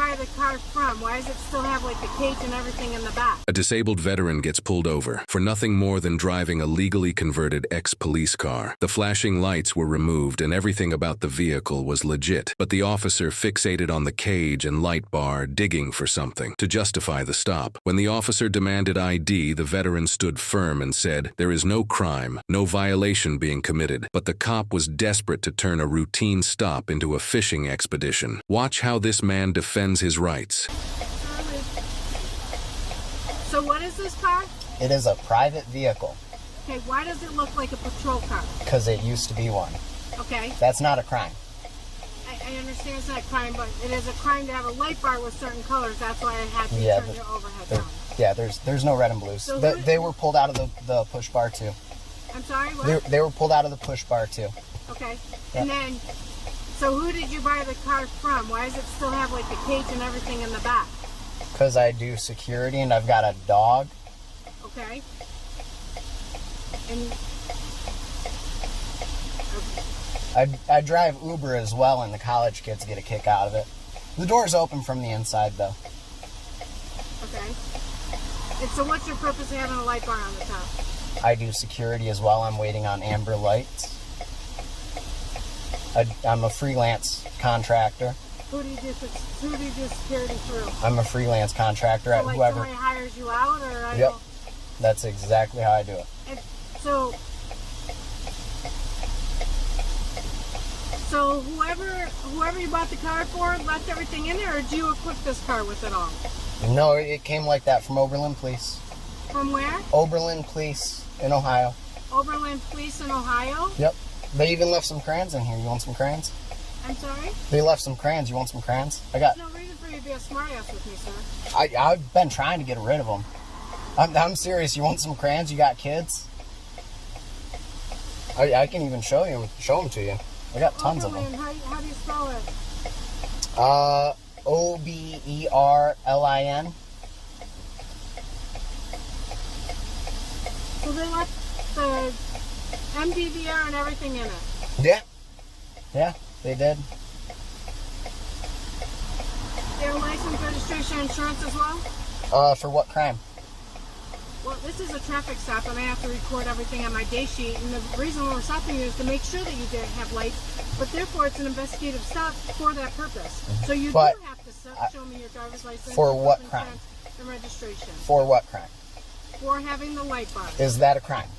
buy the car from? Why does it still have like the cage and everything in the back? A disabled veteran gets pulled over for nothing more than driving a legally converted ex-police car. The flashing lights were removed and everything about the vehicle was legit, but the officer fixated on the cage and light bar, digging for something to justify the stop. When the officer demanded ID, the veteran stood firm and said, "There is no crime, no violation being committed," but the cop was desperate to turn a routine stop into a fishing expedition. Watch how this man defends his rights. So what is this car? It is a private vehicle. Okay, why does it look like a patrol car? Because it used to be one. Okay. That's not a crime. I understand it's not a crime, but it is a crime to have a light bar with certain colors. That's why I had to turn your overhead down. Yeah, there's no red and blues. So they were pulled out of the push bar too. I'm sorry, what? They were pulled out of the push bar too. Okay. Yeah. And then, so who did you buy the car from? Why does it still have like the cage and everything in the back? Because I do security and I've got a dog. Okay. And I drive Uber as well, and the college kids get a kick out of it. The door's open from the inside, though. Okay. And so what's your purpose of having a light bar on the top? I do security as well. I'm waiting on amber lights. I'm a freelance contractor. Who do you do security through? I'm a freelance contractor at like whoever. Somebody hires you out, or Yep. That's exactly how I do it. And so whoever you bought the car for left everything in there, or did you equip this car with it all? No, it came like that from Oberlin Police. From where? Oberlin Police in Ohio. Oberlin Police in Ohio? Yep. They even left some crayons in here. You want some crayons? I'm sorry? They left some crayons. You want some crayons? I got. There's no reason for you to be a smartass with me, sir. I've been trying to get rid of them. I'm serious. You want some crayons? You got kids? I can even show them to you. I got tons of them. How do you spell it? Oberlin. So they left the MDVR and everything in it? Yeah, they did. Their license, registration, insurance as well? For what crime? Well, this is a traffic stop, and I have to record everything on my day sheet. And the reason we're stopping you is to make sure that you didn't have lights, but therefore it's an investigative stop for that purpose. So you do have to show me your driver's license. For what crime? And registration. For what crime? For having the light bar. Is that a crime?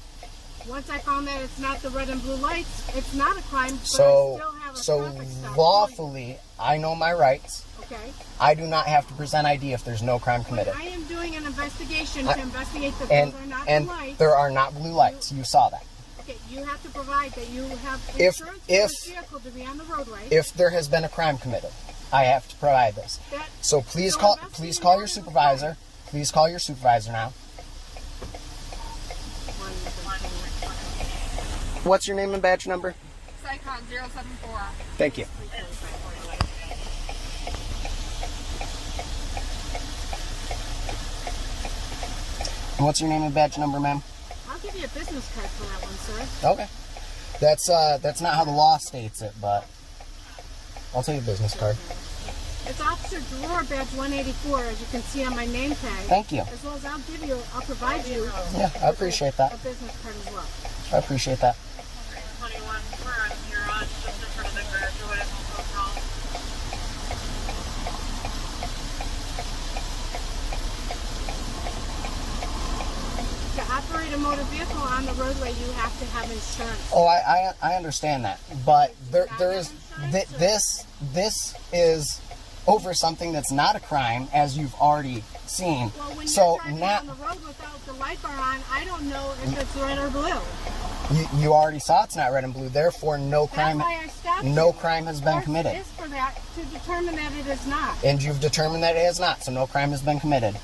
Once I found that it's not the red and blue lights, it's not a crime, but So, I still have a traffic stop. lawfully, I know my rights. Okay. I do not have to present ID if there's no crime committed. But I am doing an investigation to investigate that those are not the lights. There are not blue lights. You saw that. Okay, you have to provide that you have insurance for this vehicle to be on the roadway. If there has been a crime committed, I have to provide this. So please call your supervisor. Please call your supervisor now. What's your name and badge number? Psychon 074. Thank you. And what's your name and badge number, ma'am? I'll give you a business card for that one, sir. Okay. That's not how the law states it, but I'll take a business card. It's Officer Drawer, badge 184, as you can see on my name tag. Thank you. As well as I'll provide you. Yeah, I appreciate that. A business card as well. I appreciate that. 21, we're on here on just in front of the graduate hotel. To operate a motor vehicle on the roadway, you have to have insurance. Oh, I understand that, but there is this is over something that's not a crime, as you've already seen. Well, when so you're driving now on the road without the light bar on, I don't know if it's red or blue. you already saw it's not red and blue. Therefore, no crime. That's why I stopped you. No crime has been committed. Is for that to determine that it is not. And you've determined that it is not, so no crime has been committed.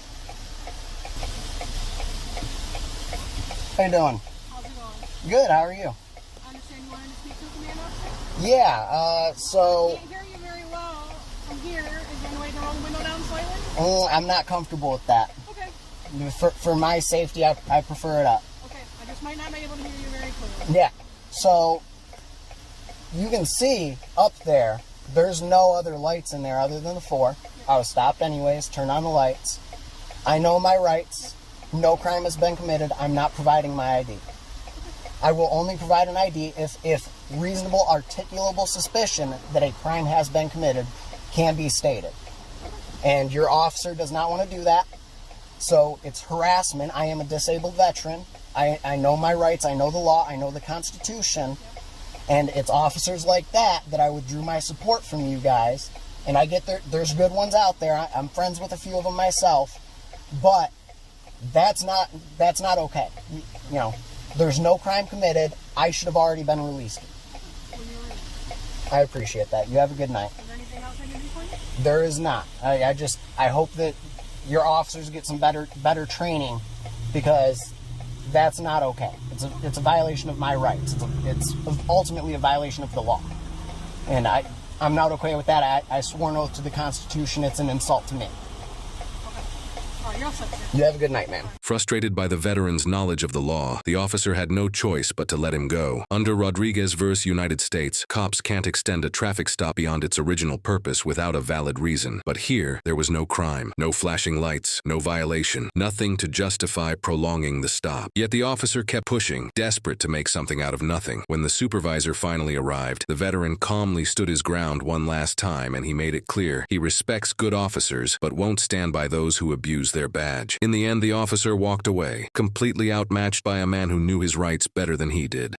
How you doing? How's it going? Good. How are you? I understand you wanted to speak to a command officer? Yeah. So. I can't hear you very well from here. Is there any way to roll the window down slightly? I'm not comfortable with that. Okay. For my safety, I prefer it up. Okay. I just might not be able to hear you very clearly. Yeah. So you can see up there there's no other lights in there other than the 4. I was stopped anyways, turned on the lights. I know my rights. No crime has been committed. I'm not providing my ID. I will only provide an ID if reasonable articulable suspicion that a crime has been committed can be stated. And your officer does not want to do that. So it's harassment. I am a disabled veteran. I know my rights. I know the law. I know the Constitution. And it's officers like that I withdrew my support from you guys. And I get there's good ones out there. I'm friends with a few of them myself. But that's not okay. You know, there's no crime committed. I should have already been released. I appreciate that. You have a good night. Is there anything else I can do for you? There is not. I hope that your officers get some better training, because that's not okay. It's a violation of my rights. It's ultimately a violation of the law. And I'm not okay with that. I swore an oath to the Constitution. It's an insult to me. All right, you're all set, sir. You have a good night, ma'am. Frustrated by the veteran's knowledge of the law, the officer had no choice but to let him go. Under Rodriguez v. United States, cops can't extend a traffic stop beyond its original purpose without a valid reason. But here, there was no crime, no flashing lights, no violation, nothing to justify prolonging the stop. Yet the officer kept pushing, desperate to make something out of nothing. When the supervisor finally arrived, the veteran calmly stood his ground one last time, and he made it clear he respects good officers but won't stand by those who abuse their badge. In the end, the officer walked away, completely outmatched by a man who knew his rights better than he did.